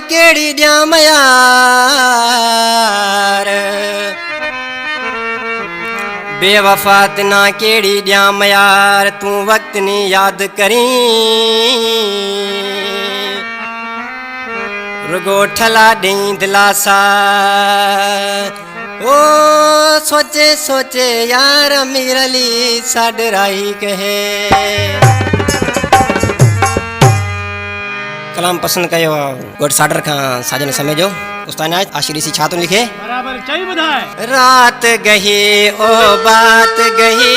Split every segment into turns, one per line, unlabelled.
केड़ी ड्याम यार, बेवफात ना केड़ी ड्याम यार, तू वक्त नी याद करी रुगो ठला डी दिलासा। ओ सोचे सोचे यार अमीर अली साढ़ राही कहे। कलाम पसंद कयो गोट साडर का साजन समझो। उस्ताद ने आशिरी सी छातुन लिखे
बराबर चाहिए बधाए।
रात गही ओ बात गही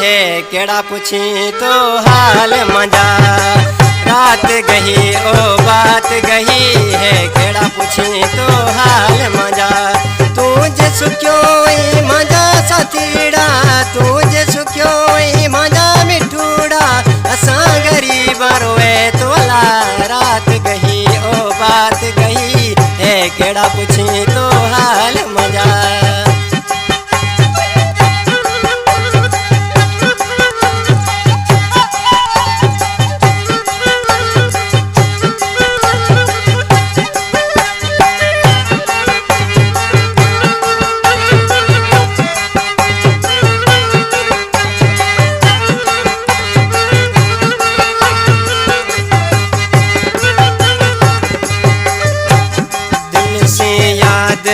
है, केड़ा पूछी तो हाल मजा। रात गही ओ बात गही है, केड़ा पूछी तो हाल मजा। तू जे सुख्यो मजा साथीड़ा, तू जे सुख्यो मजा मिठूड़ा, असा गरीब रोए तोला। रात गही ओ बात गही है, केड़ा पूछी तो हाल मजा।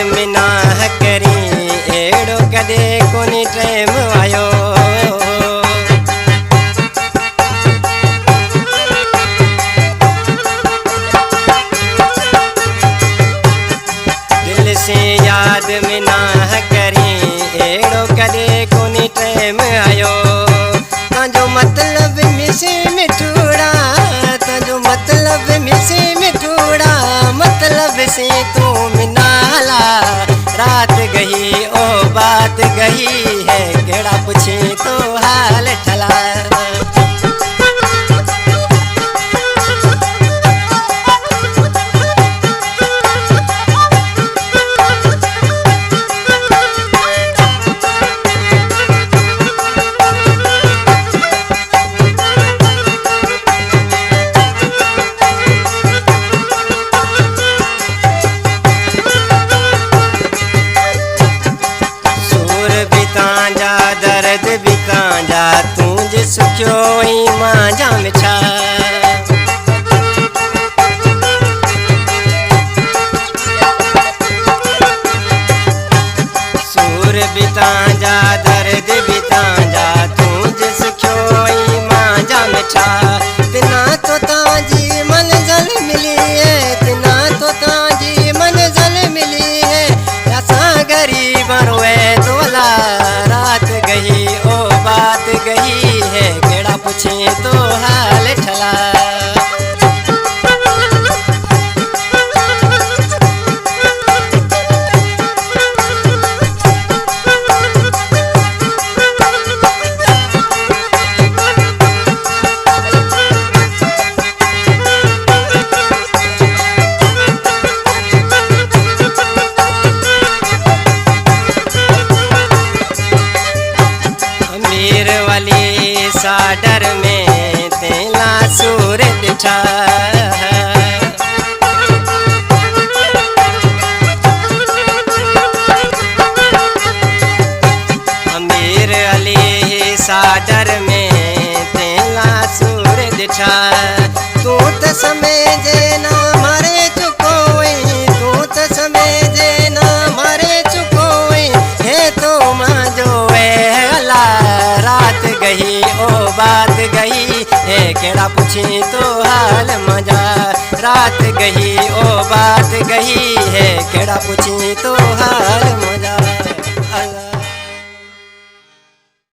मिनाह करी एड़ो कदे कोनी टाइम आयो। दिल से याद मिनाह करी एड़ो कदे कोनी टाइम आयो। ताजो मतलब मिसी मिठूड़ा, ताजो मतलब मिसी मिठूड़ा, मतलब से तू मिनाला। रात गही ओ बात गही है, केड़ा पूछी तो हाल ठला। दर्द भी कांजा तू जे सुख्यो मांझा मिठा। सूर भी तांजा दर्द भी तांजा, तू जे सुख्यो मांझा मिठा। तिना तो ताजी मंजिल मिली है, तिना तो ताजी मंजिल मिली है, असा गरीब रोए तोला। रात गही ओ बात गही है, केड़ा पूछे तो हाल ठला। अमीर वाली साडर में तेला सूर दिठा। अमीर अली साडर में तेला सूर दिठा। तू तो समझे ना मरे चुको, तू तो समझे ना मरे चुको है, तो मांजो अला। रात गही ओ बात गही है, केड़ा पूछी तो हाल मजा। रात गही ओ बात गही है, केड़ा पूछी तो हाल मजा।